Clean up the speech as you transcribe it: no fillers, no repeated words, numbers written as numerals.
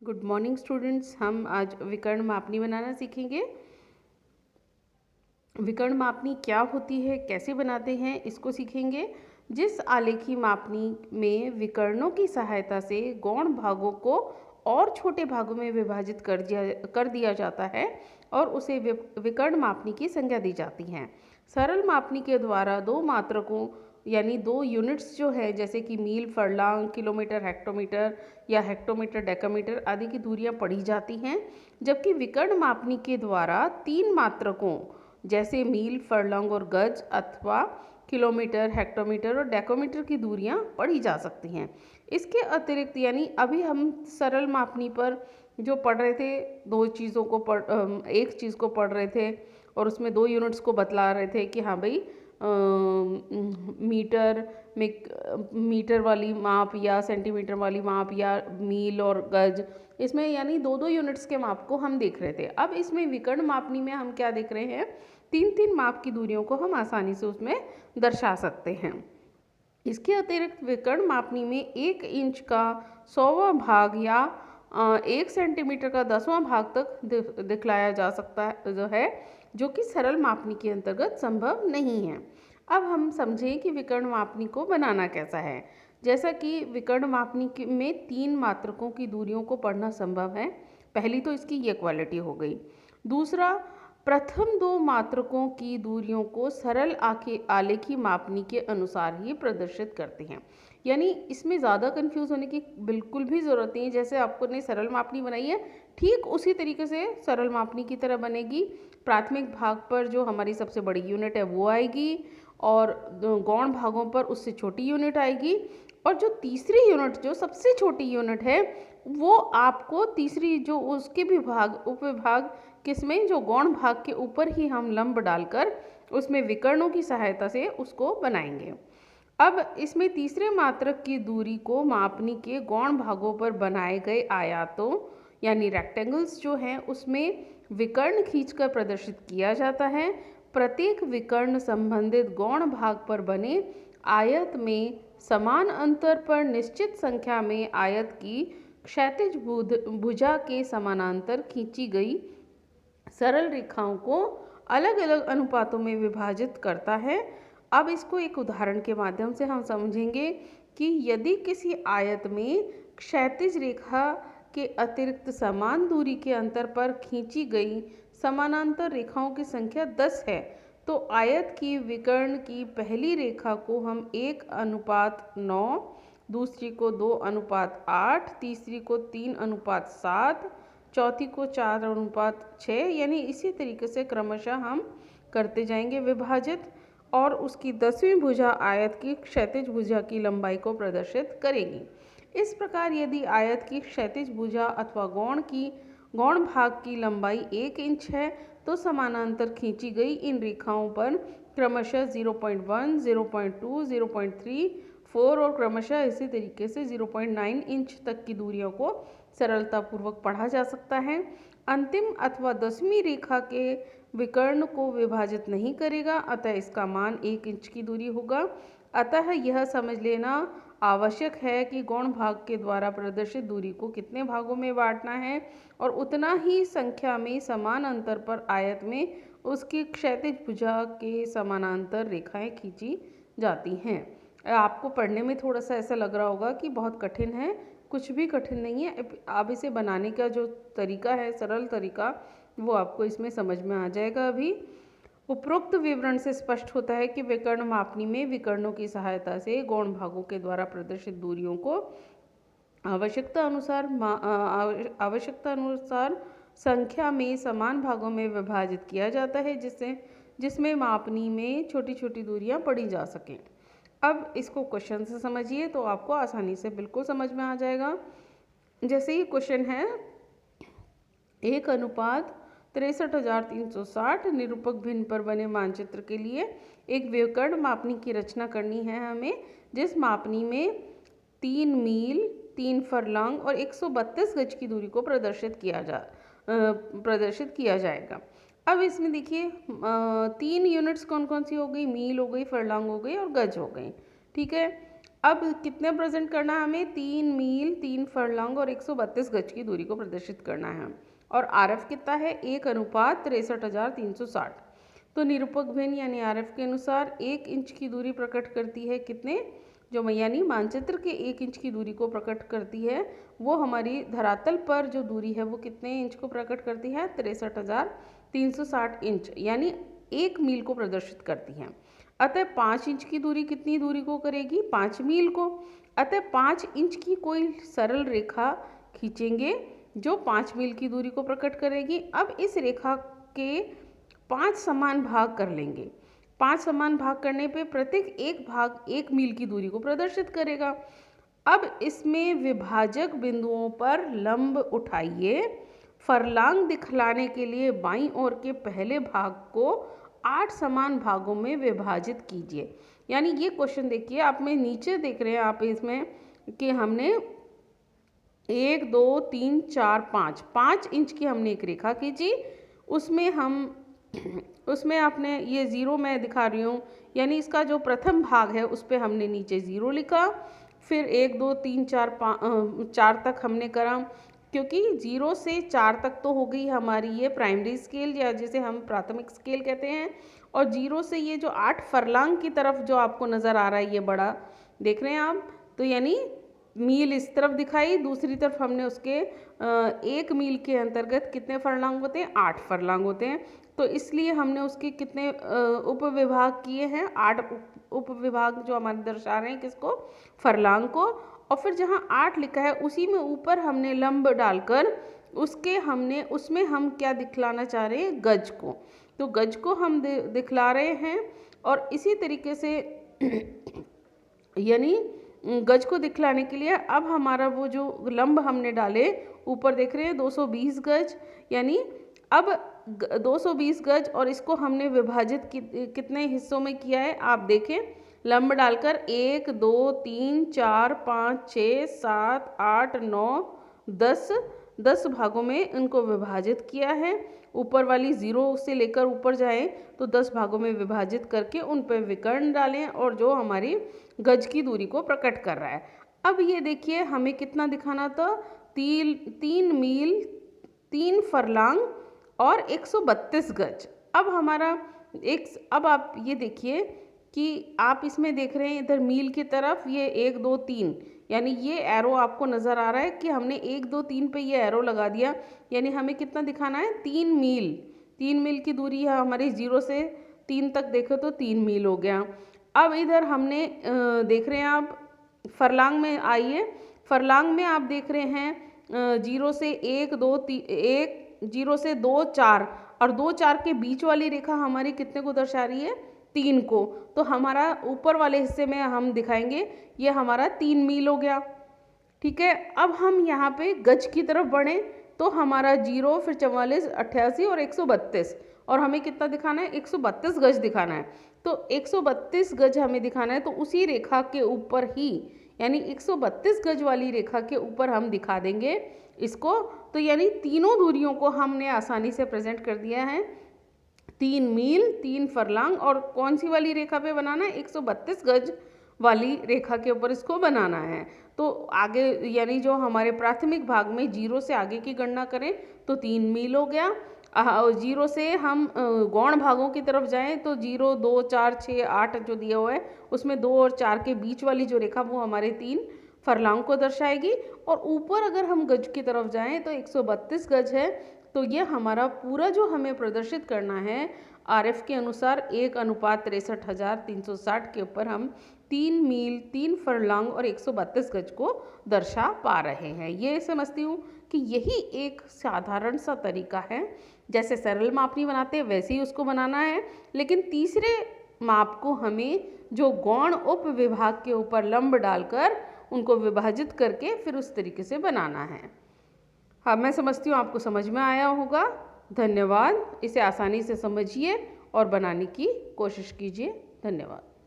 Good morning students. हम आज विकर्ण मापनी बनाना सीखेंगे। विकर्ण मापनी क्या होती है, कैसे बनाते हैं, इसको सीखेंगे। जिस आलेखी मापनी में विकर्णों की सहायता से गौण भागों को और छोटे भागों में विभाजित कर दिया जाता है और उसे विकर्ण मापनी की संज्ञा दी जाती है। सरल मापनी के द्वारा दो मात्रकों यानी दो यूनिट्स जो है, जैसे कि मील, फरलांग, किलोमीटर, हेक्टोमीटर या हेक्टोमीटर, डेकामीटर आदि की दूरियां पढ़ी जाती हैं। जबकि विकर्ण मापनी के द्वारा तीन मात्रकों जैसे मील, फरलंग और गज अथवा किलोमीटर, हेक्टोमीटर और डेकोमीटर की दूरियां पढ़ी जा सकती हैं। इसके अतिरिक्त यानी अभी हम सरल मापनी पर जो पढ़ रहे थे, एक चीज़ को पढ़ रहे थे और उसमें दो यूनिट्स को बतला रहे थे कि हाँ भाई, मीटर में मीटर वाली माप या सेंटीमीटर वाली माप या मील और गज, इसमें यानी दो दो यूनिट्स के माप को हम देख रहे थे। अब इसमें विकर्ण मापनी में हम क्या देख रहे हैं, तीन तीन माप की दूरियों को हम आसानी से उसमें दर्शा सकते हैं। इसके अतिरिक्त विकर्ण मापनी में 1 इंच का 100वां भाग या 1 सेंटीमीटर का 10वां भाग तक दिखलाया जा सकता है, जो कि सरल मापनी के अंतर्गत संभव नहीं है। अब हम समझें कि विकर्ण मापनी को बनाना कैसा है। जैसा कि विकर्ण मापनी में तीन मात्रकों की दूरियों को पढ़ना संभव है। पहली तो इसकी ये क्वालिटी हो गई। दूसरा, प्रथम दो मात्रकों की दूरियों को सरल आलेखी मापनी के अनुसार ही प्रदर्शित करते हैं। यानी इसमें ज़्यादा कंफ्यूज होने की बिल्कुल भी ज़रूरत नहीं है। जैसे आपको ने सरल मापनी बनाई है, ठीक उसी तरीके से सरल मापनी की तरह बनेगी। प्राथमिक भाग पर जो हमारी सबसे बड़ी यूनिट है वो आएगी और गौण भागों पर उससे छोटी यूनिट आएगी, और जो तीसरी यूनिट जो सबसे छोटी यूनिट है वो आपको तीसरी जो उसके उपविभाग किसमें, जो गौण भाग के ऊपर ही हम लंब डालकर उसमें विकर्णों की सहायता से उसको बनाएंगे। अब इसमें तीसरे मात्रक की दूरी को मापनी के गौण भागों पर बनाए गए आयतों यानी रेक्टेंगल्स जो हैं उसमें विकर्ण खींचकर प्रदर्शित किया जाता है। प्रत्येक विकर्ण संबंधित गौण भाग पर बने आयत में समान अंतर पर निश्चित संख्या में आयत की क्षैतिज भुजा के समानांतर खींची गई सरल रेखाओं को अलग अलग अनुपातों में विभाजित करता है। अब इसको एक उदाहरण के माध्यम से हम समझेंगे कि यदि किसी आयत में क्षैतिज रेखा के अतिरिक्त समान दूरी के अंतर पर खींची गई समानांतर रेखाओं की संख्या 10 है, तो आयत की विकर्ण की पहली रेखा को हम 1:9, दूसरी को 2:8, तीसरी को 3:7, चौथी को 4:6, यानी इसी तरीके से क्रमशः हम करते जाएंगे विभाजित, और उसकी 10वीं भुजा आयत की क्षैतिज भुजा की लंबाई को प्रदर्शित करेगी। इस प्रकार यदि आयत की क्षैतिज भुजा अथवा गौण भाग की लंबाई 1 इंच है, तो समानांतर खींची गई इन रेखाओं पर क्रमशः 0.1, 0.2, 0.3, 4 और क्रमशः इसी तरीके से 0.9 इंच तक की दूरियों को सरलतापूर्वक पढ़ा जा सकता है। अंतिम अथवा 10वीं रेखा के विकर्ण को विभाजित नहीं करेगा, अतः इसका मान 1 इंच की दूरी होगा। अतः यह समझ लेना आवश्यक है कि गौण भाग के द्वारा प्रदर्शित दूरी को कितने भागों में बांटना है और उतना ही संख्या में समान अंतर पर आयत में उसकी क्षैतिज भुजा के समानांतर रेखाएं खींची जाती हैं। आपको पढ़ने में थोड़ा सा ऐसा लग रहा होगा कि बहुत कठिन है, कुछ भी कठिन नहीं है। अब इसे बनाने का जो तरीका है, सरल तरीका, वो आपको इसमें समझ में आ जाएगा। अभी उपरोक्त विवरण से स्पष्ट होता है कि विकर्ण मापनी में विकर्णों की सहायता से गौण भागों के द्वारा प्रदर्शित दूरियों को आवश्यकता अनुसार संख्या में समान भागों में विभाजित किया जाता है, जिसमें मापनी में छोटी छोटी दूरियां पढ़ी जा सकें। अब इसको क्वेश्चन से समझिए तो आपको आसानी से बिल्कुल समझ में आ जाएगा। जैसे ये क्वेश्चन है, 1:63,360 निरूपक भिन्न पर बने मानचित्र के लिए एक विकर्ण मापनी की रचना करनी है हमें, जिस मापनी में 3 मील, 3 फरलंग और 132 गज की दूरी को प्रदर्शित किया जाएगा। अब इसमें देखिए, 3 यूनिट्स कौन कौन सी हो गई, मील हो गई, फरलंग हो गई और गज हो गई। ठीक है। अब कितने प्रेजेंट करना है हमें? 3 मील 3 फरलंग और 132 गज की दूरी को प्रदर्शित करना है। और आरएफ कितना है? 1:63,360। तो निरूपक भिन्न यानी आरएफ के अनुसार 1 इंच की दूरी प्रकट करती है कितने? जो यानी मानचित्र के 1 इंच की दूरी को प्रकट करती है, वो हमारी धरातल पर जो दूरी है वो कितने इंच को प्रकट करती है? 63,360 इंच यानी 1 मील को प्रदर्शित करती है। अतः 5 इंच की दूरी कितनी दूरी को करेगी? 5 मील को। अतः 5 इंच की कोई सरल रेखा खींचेंगे जो 5 मील की दूरी को प्रकट करेगी। अब इस रेखा के 5 समान भाग कर लेंगे। 5 समान भाग करने पे प्रत्येक एक भाग 1 मील की दूरी को प्रदर्शित करेगा। अब इसमें विभाजक बिंदुओं पर लंब उठाइए। फरलांग दिखलाने के लिए बाईं ओर के पहले भाग को 8 समान भागों में विभाजित कीजिए। यानी ये क्वेश्चन देखिए, आप में नीचे देख रहे हैं आप इसमें कि हमने 1 2 3 4 5 इंच की हमने एक रेखा खींची। उसमें आपने ये 0 मैं दिखा रही हूँ, यानी इसका जो प्रथम भाग है उस पर हमने नीचे 0 लिखा। फिर 1 2 3 4 तक हमने करा, क्योंकि 0 से 4 तक तो हो गई हमारी ये प्राइमरी स्केल या जिसे हम प्राथमिक स्केल कहते हैं। और 0 से ये जो 8 फरलांग की तरफ जो आपको नज़र आ रहा है ये बड़ा देख रहे हैं आप, तो यानी मील इस तरफ दिखाई, दूसरी तरफ हमने उसके 1 मील के अंतर्गत कितने फरलांग होते हैं? 8 फरलांग होते हैं। तो इसलिए हमने उसके कितने उपविभाग किए हैं? 8 उपविभाग जो हमारे दर्शा रहे हैं किसको? फरलांग को। और फिर जहाँ 8 लिखा है उसी में ऊपर हमने लंब डालकर उसमें हम क्या दिखलाना चाह रहे हैं? गज को। तो गज को हम दिखला रहे हैं। और इसी तरीके से यानी गज को दिखलाने के लिए अब हमारा वो जो लंब हमने डाले ऊपर देख रहे हैं 220 गज, यानी अब 220 गज और इसको हमने विभाजित कितने हिस्सों में किया है आप देखें। लंब डालकर 1 2 3 4 5 6 7 8 9 10 भागों में इनको विभाजित किया है। ऊपर वाली 0 से लेकर ऊपर जाएं तो 10 भागों में विभाजित करके उन पर विकर्ण डालें और जो हमारी गज की दूरी को प्रकट कर रहा है। अब ये देखिए हमें कितना दिखाना था? 3 मील 3 फरलांग और 132 गज। अब अब आप ये देखिए कि आप इसमें देख रहे हैं इधर मील की तरफ ये 1 2 3, यानी ये एरो आपको नज़र आ रहा है कि हमने 1 2 3 पे ये एरो लगा दिया, यानी हमें कितना दिखाना है? 3 मील की दूरी है हमारी। 0 से 3 तक देखो तो 3 मील हो गया। अब इधर हमने देख रहे हैं आप फरलांग में आइए। फरलांग में आप देख रहे हैं 0 से 1 2 1 0 से 2 4 और 2 4 के बीच वाली रेखा हमारी कितने को दर्शा रही है? 3 को। तो हमारा ऊपर वाले हिस्से में हम दिखाएंगे ये हमारा 3 मील हो गया। ठीक है, अब हम यहाँ पे गज की तरफ बढ़ें तो हमारा 0 फिर 44 88 और 132 और हमें कितना दिखाना है? 132 गज दिखाना है। तो 132 गज हमें दिखाना है, तो उसी रेखा के ऊपर ही यानी 132 गज वाली रेखा के ऊपर हम दिखा देंगे इसको। तो यानी तीनों दूरियों को हमने आसानी से प्रेजेंट कर दिया है। 3 मील 3 फरलांग और कौन सी वाली रेखा पे बनाना है? 132 गज वाली रेखा के ऊपर इसको बनाना है। तो आगे यानी जो हमारे प्राथमिक भाग में 0 से आगे की गणना करें तो 3 मील हो गया। 0 से हम गौण भागों की तरफ जाएं तो 0 2 4 6 8 जो दिया हुआ है उसमें 2 और 4 के बीच वाली जो रेखा वो हमारे 3 फरलांग को दर्शाएगी। और ऊपर अगर हम गज की तरफ जाएं तो 132 गज है। तो ये हमारा पूरा जो हमें प्रदर्शित करना है आरएफ के अनुसार 1:63,360 के ऊपर हम 3 मील 3 फरलांग और 132 गज को दर्शा पा रहे हैं। ये समझती हूँ कि यही एक साधारण सा तरीका है, जैसे सरल मापनी बनाते हैं वैसे ही उसको बनाना है, लेकिन तीसरे माप को हमें जो गौण उप विभाग के ऊपर लंब डालकर उनको विभाजित करके फिर उस तरीके से बनाना है। हाँ, मैं समझती हूँ आपको समझ में आया होगा। धन्यवाद। इसे आसानी से समझिए और बनाने की कोशिश कीजिए। धन्यवाद।